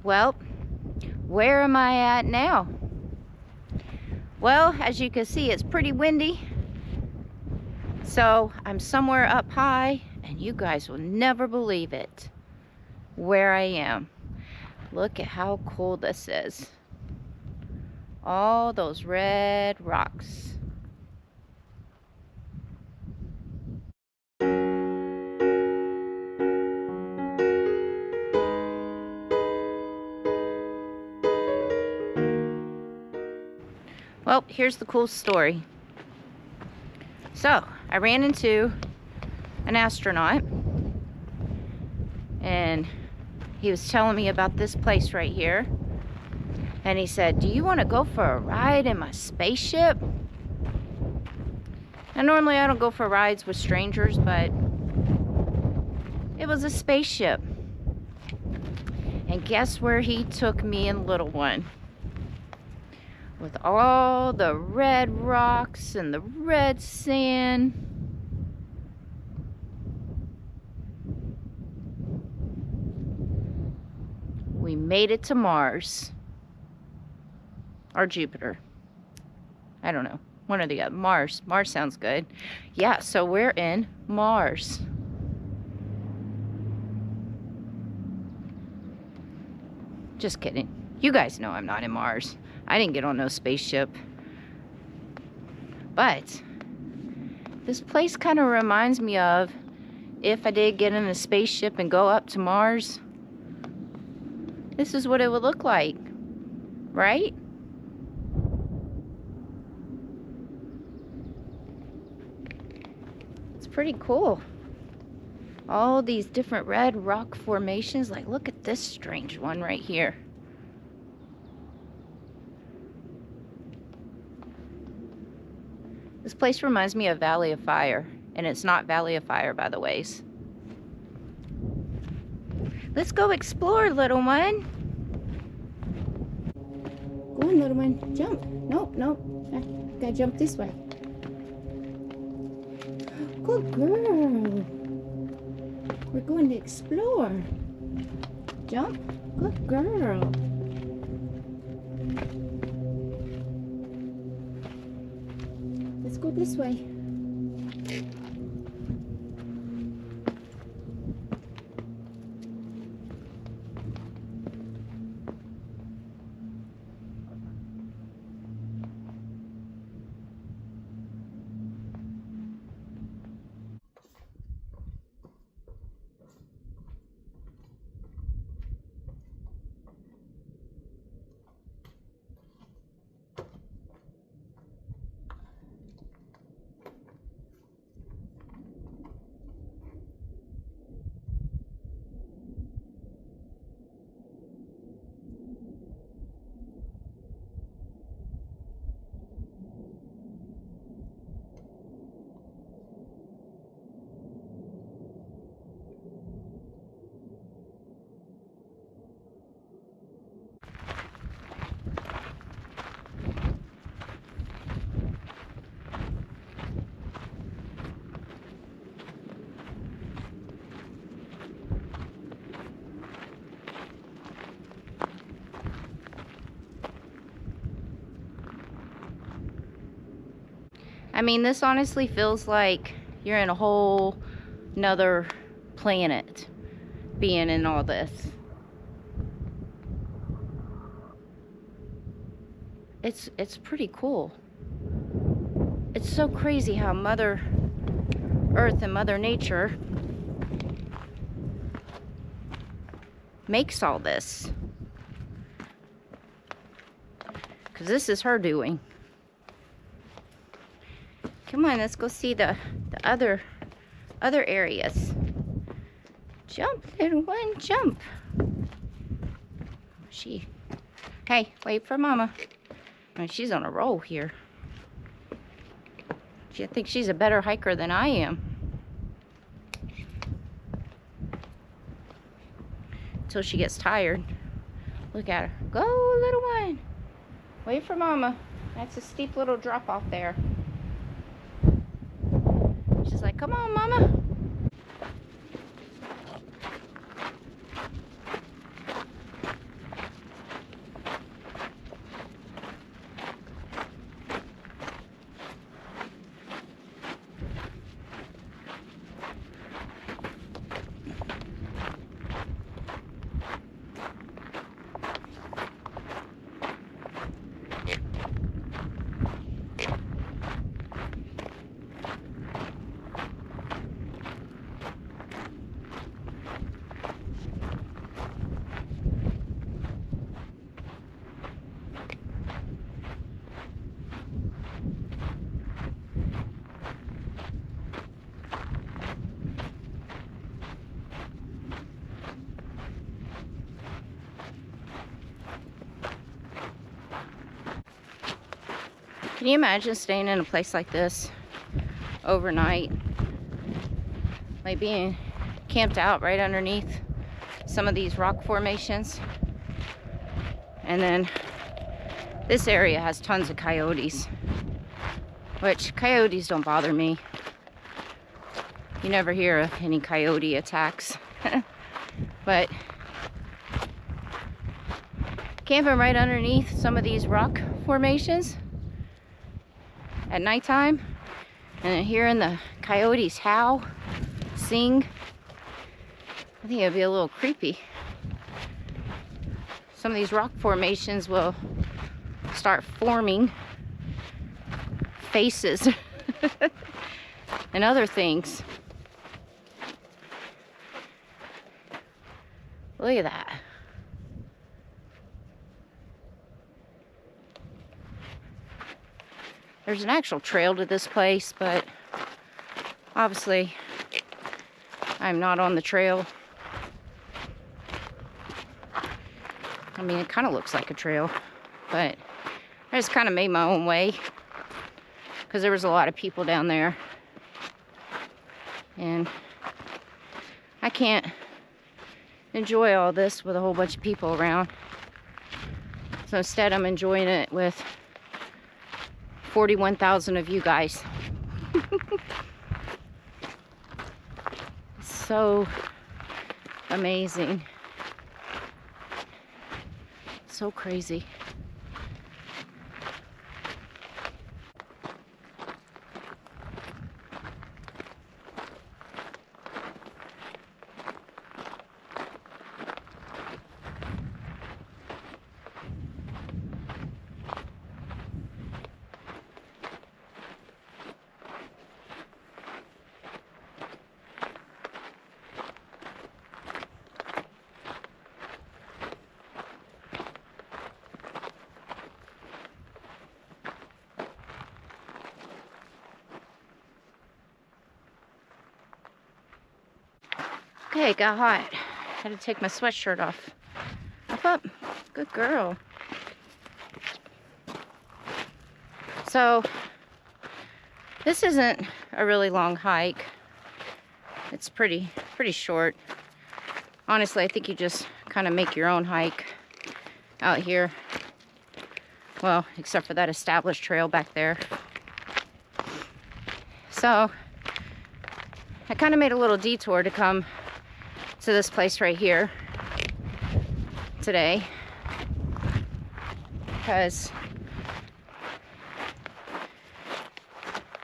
Well, where am I at now? Well, as you can see, it's pretty windy. So I'm somewhere up high, and you guys will never believe it where I am. Look at how cool this is. All those red rocks. Well, here's the cool story. So, I ran into an astronaut, and he was telling me about this place right here. And he said, "Do you want to go for a ride in my spaceship?" And normally I don't go for rides with strangers, but it was a spaceship. And guess where he took me and little one? With all the red rocks and the red sand. We made it to Mars. Or Jupiter. I don't know. One or the other. Mars. Mars sounds good. Yeah, so we're in Mars. Just kidding. You guys know I'm not in Mars. I didn't get on no spaceship. But this place kind of reminds me of if I did get in a spaceship and go up to Mars. This is what it would look like, right? It's pretty cool. All these different red rock formations. Like, look at this strange one right here. This place reminds me of Valley of Fire, and it's not Valley of Fire, by the ways. Let's go explore, little one. Go on, little one. Jump. Nope, nope. Gotta jump this way. Good girl. We're going to explore. Jump. Good girl. Let's go this way. I mean, this honestly feels like you're in a whole nother planet being in all this. It's pretty cool. It's so crazy how Mother Earth and Mother Nature makes all this. 'Cause this is her doing. Come on, let's go see the other areas. Jump, little one, jump. Hey, wait for Mama. I mean, she's on a roll here. I think she's a better hiker than I am. Until she gets tired. Look at her. Go, little one. Wait for Mama. That's a steep little drop off there. She's like, come on, Mama. Can you imagine staying in a place like this overnight? Like being camped out right underneath some of these rock formations. And then this area has tons of coyotes, which coyotes don't bother me. You never hear of any coyote attacks. But camping right underneath some of these rock formations at nighttime and then hearing the coyotes howl, sing, I think it'd be a little creepy. Some of these rock formations will start forming faces and other things. Look at that. There's an actual trail to this place, but obviously I'm not on the trail. I mean, it kind of looks like a trail, but I just kind of made my own way because there was a lot of people down there. And I can't enjoy all this with a whole bunch of people around. So instead, I'm enjoying it with 41,000 of you guys. So amazing. So crazy. Okay, it got hot. Had to take my sweatshirt off. Up. Good girl. So, this isn't a really long hike. It's pretty short. Honestly, I think you just kind of make your own hike out here. Well, except for that established trail back there. So, I kind of made a little detour to come to this place right here today because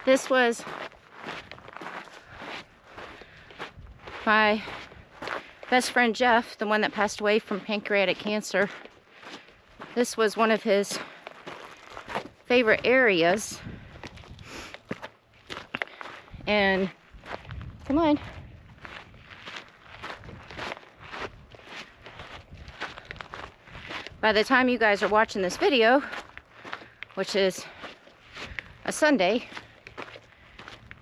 this was my best friend Jeff, the one that passed away from pancreatic cancer. This was one of his favorite areas, and come on. By the time you guys are watching this video, which is a Sunday,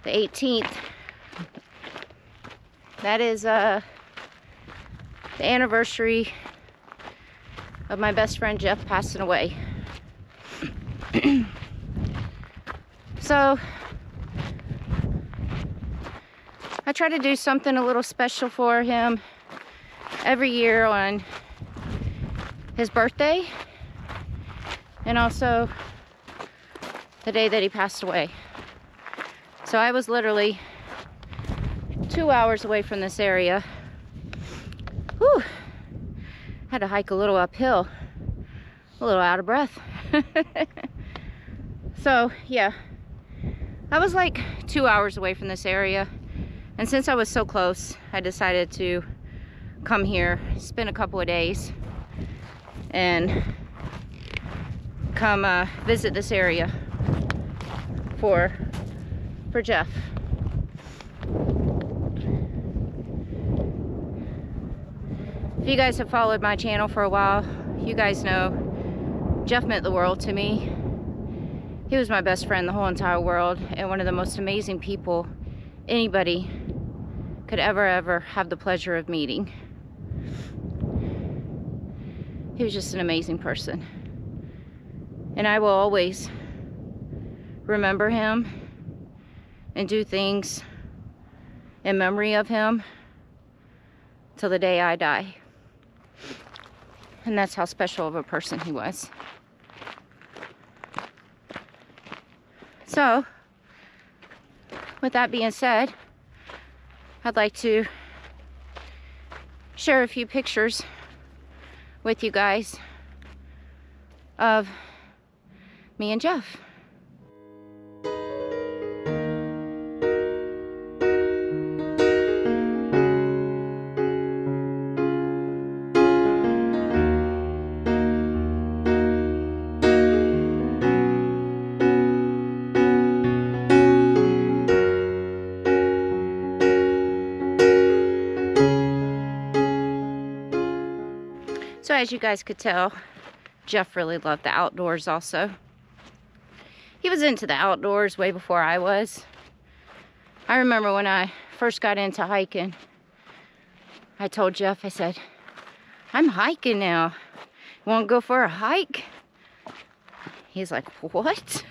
the 18th, that is the anniversary of my best friend Jeff passing away. So I try to do something a little special for him every year on his birthday and also the day that he passed away. So I was literally 2 hours away from this area. Whew. Had to hike a little uphill, a little out of breath. So yeah, I was like 2 hours away from this area, and since I was so close, I decided to come here, spend a couple of days, and come visit this area for Jeff. If you guys have followed my channel for a while, you guys know Jeff meant the world to me. He was my best friend in the whole entire world, and one of the most amazing people anybody could ever have the pleasure of meeting. He was just an amazing person. And I will always remember him and do things in memory of him till the day I die. And that's how special of a person he was. So, with that being said, I'd like to share a few pictures with you guys of me and Jeff. So as you guys could tell, Jeff really loved the outdoors also. He was into the outdoors way before I was. I remember when I first got into hiking, I told Jeff, I said, I'm hiking now. Want to go for a hike? He's like, what?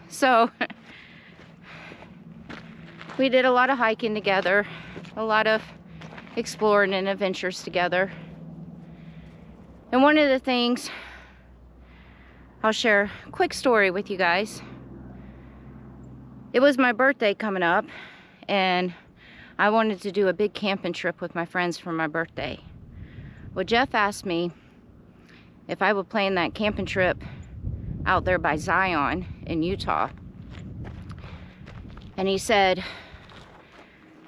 So, we did a lot of hiking together, a lot of exploring and adventures together. And one of the things, I'll share a quick story with you guys. It was my birthday coming up, and I wanted to do a big camping trip with my friends for my birthday. Well, Jeff asked me if I would plan that camping trip out there by Zion in Utah. And he said,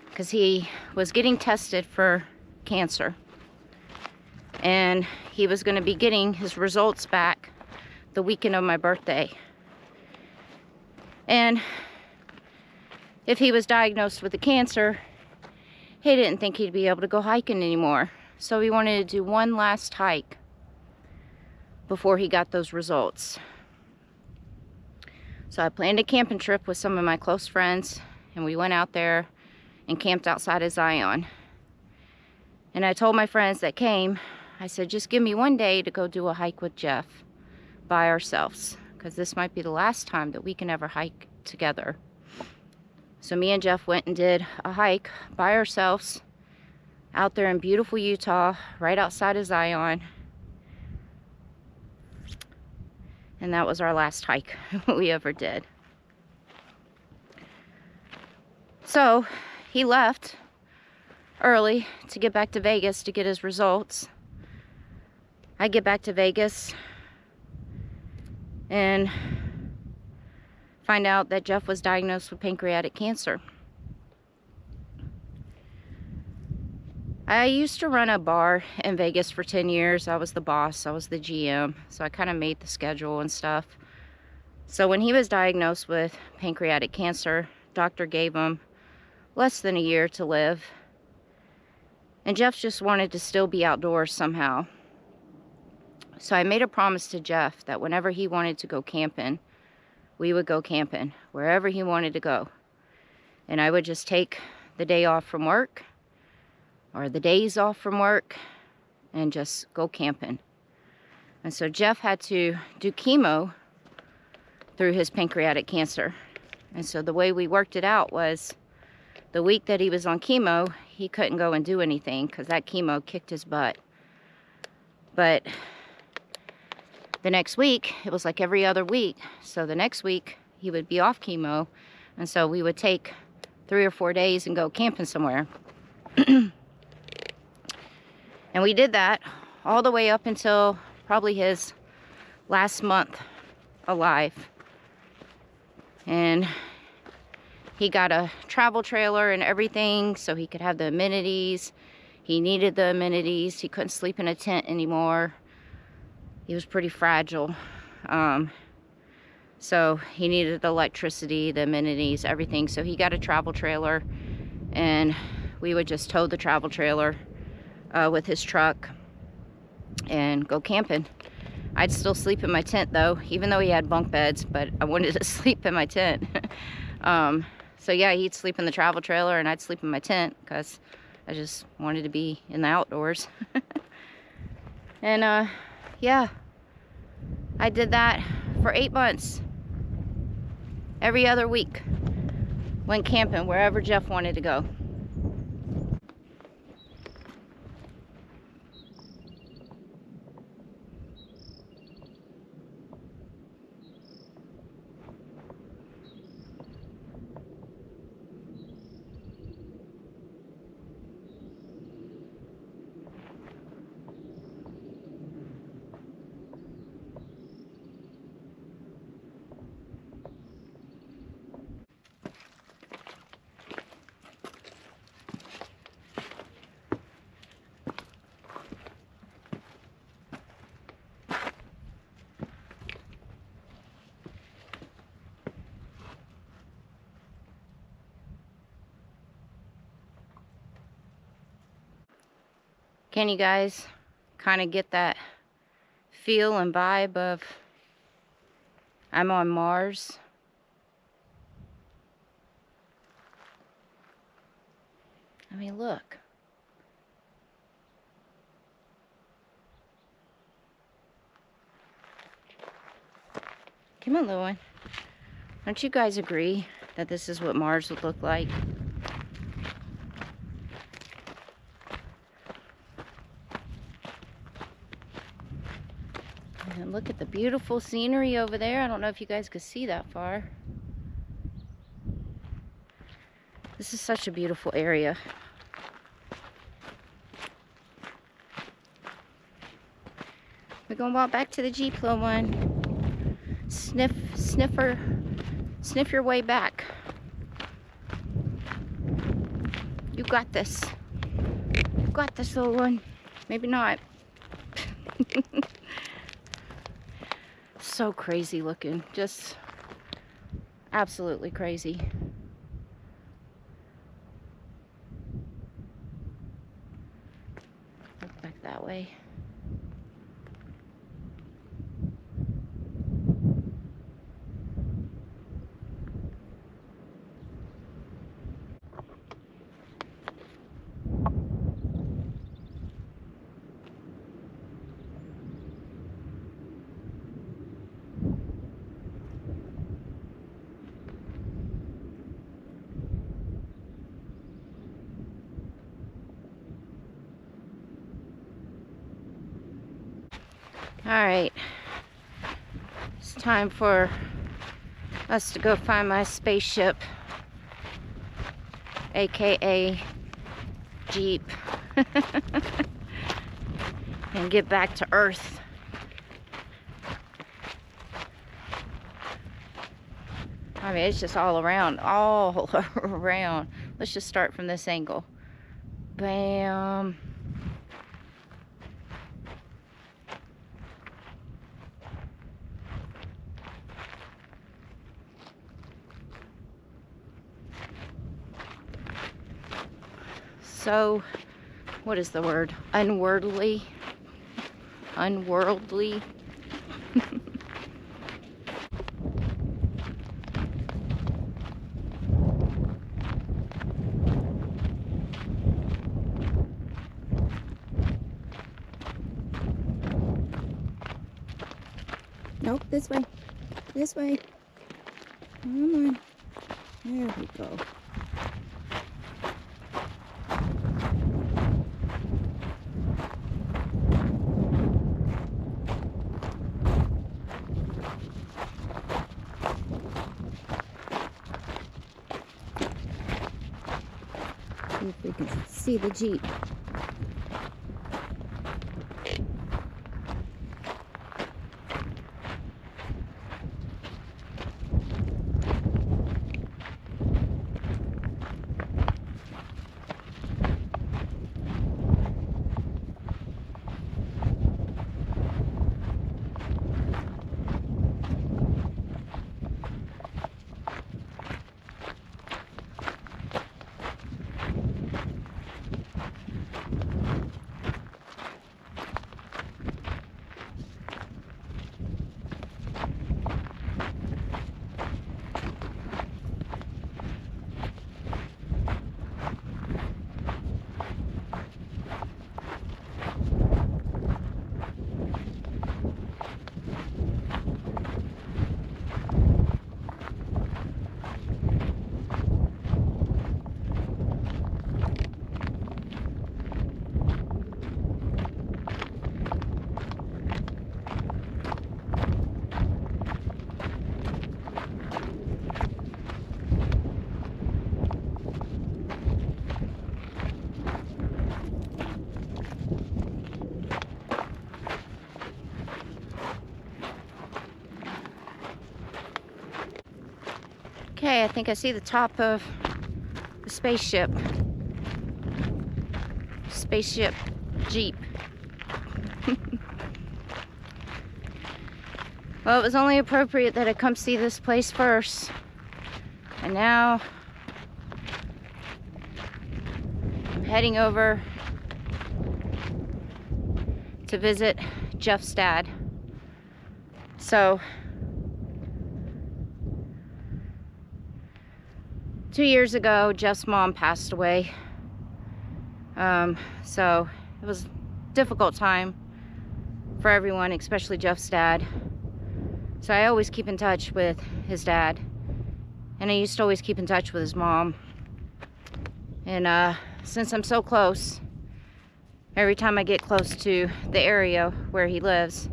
because he was getting tested for cancer, and he was going to be getting his results back the weekend of my birthday. And if he was diagnosed with the cancer, he didn't think he'd be able to go hiking anymore. So he wanted to do one last hike before he got those results. So I planned a camping trip with some of my close friends, and we went out there and camped outside of Zion. And I told my friends that came, I said, just give me one day to go do a hike with Jeff by ourselves, because this might be the last time that we can ever hike together. So me and Jeff went and did a hike by ourselves out there in beautiful Utah, right outside of Zion. And that was our last hike we ever did. So he left early to get back to Vegas to get his results. I get back to Vegas and find out that Jeff was diagnosed with pancreatic cancer. I used to run a bar in Vegas for 10 years. I was the boss, I was the GM, so I kind of made the schedule and stuff. So when he was diagnosed with pancreatic cancer, doctor gave him less than a year to live. And Jeff just wanted to still be outdoors somehow. So I made a promise to Jeff that whenever he wanted to go camping, we would go camping, wherever he wanted to go. And I would just take the day off from work, or the days off from work, and just go camping. And so Jeff had to do chemo through his pancreatic cancer. And so the way we worked it out was, the week that he was on chemo, he couldn't go and do anything because that chemo kicked his butt. But the next week, it was like every other week. So the next week, he would be off chemo. And so we would take 3 or 4 days and go camping somewhere. And we did that all the way up until probably his last month alive. And he got a travel trailer and everything so he could have the amenities. He needed the amenities. He couldn't sleep in a tent anymore. He was pretty fragile. So he needed the electricity, the amenities, everything. So he got a travel trailer, and we would just tow the travel trailer with his truck and go camping. I'd still sleep in my tent though, even though he had bunk beds, but I wanted to sleep in my tent. So yeah, he'd sleep in the travel trailer and I'd sleep in my tent because I just wanted to be in the outdoors. And yeah, I did that for 8 months. Every other week. Went camping wherever Jeff wanted to go. Can you guys kind of get that feel and vibe of I'm on Mars? I mean, look. Come on, little one. Don't you guys agree that this is what Mars would look like? And look at the beautiful scenery over there. I don't know if you guys could see that far. This is such a beautiful area. We're gonna walk back to the Jeep, little one. Sniff your way back. You got this. You got this, little one. Maybe not. So crazy looking. Just absolutely crazy. Look back that way. Alright, it's time for us to go find my spaceship, aka Jeep, and get back to Earth. I mean, it's just all around, all around. Let's just start from this angle. Bam. So, what is the word? Unworldly. Unworldly. Nope, this way. This way. Come on. There we go. See if we can see the Jeep. Okay, I think I see the top of the spaceship. Spaceship Jeep. Well, it was only appropriate that I come see this place first. And now I'm heading over to visit Jeff's dad. So 2 years ago, Jeff's mom passed away. So it was a difficult time for everyone, especially Jeff's dad. So I always keep in touch with his dad. And I used to always keep in touch with his mom. And since I'm so close, every time I get close to the area where he lives,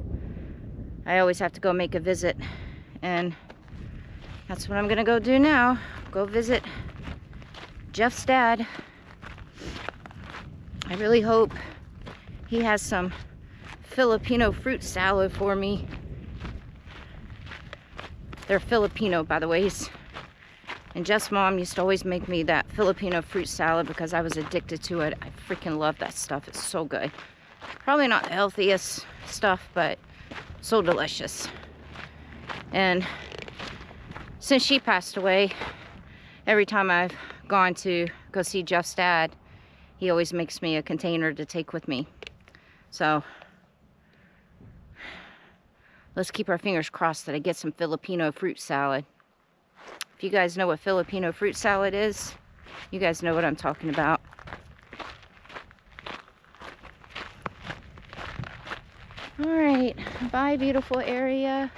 I always have to go make a visit. And that's what I'm gonna go do now. Go visit Jeff's dad. I really hope he has some Filipino fruit salad for me. They're Filipino, by the way. And Jeff's mom used to always make me that Filipino fruit salad because I was addicted to it. I freaking love that stuff. It's so good. Probably not the healthiest stuff, but so delicious. And since she passed away, every time I've gone to go see Jeff's dad, he always makes me a container to take with me. So let's keep our fingers crossed that I get some Filipino fruit salad. If you guys know what Filipino fruit salad is, you guys know what I'm talking about. All right, bye, beautiful area.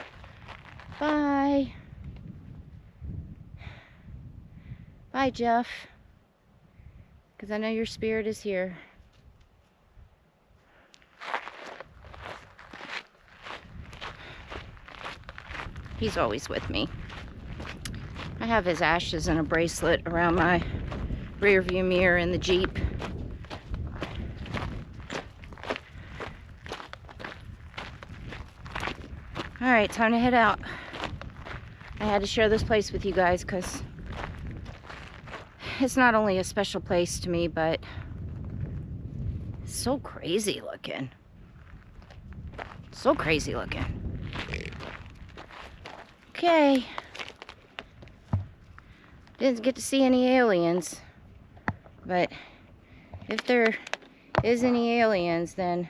Bye. Bye, Jeff. Because I know your spirit is here. He's always with me. I have his ashes in a bracelet around my rear view mirror in the Jeep. All right, time to head out. I had to share this place with you guys because it's not only a special place to me, but it's so crazy looking. So crazy looking. Okay. Didn't get to see any aliens, but if there is any aliens, then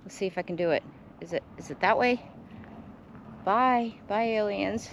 let's see if I can do it. Is it that way? Bye. Bye, aliens.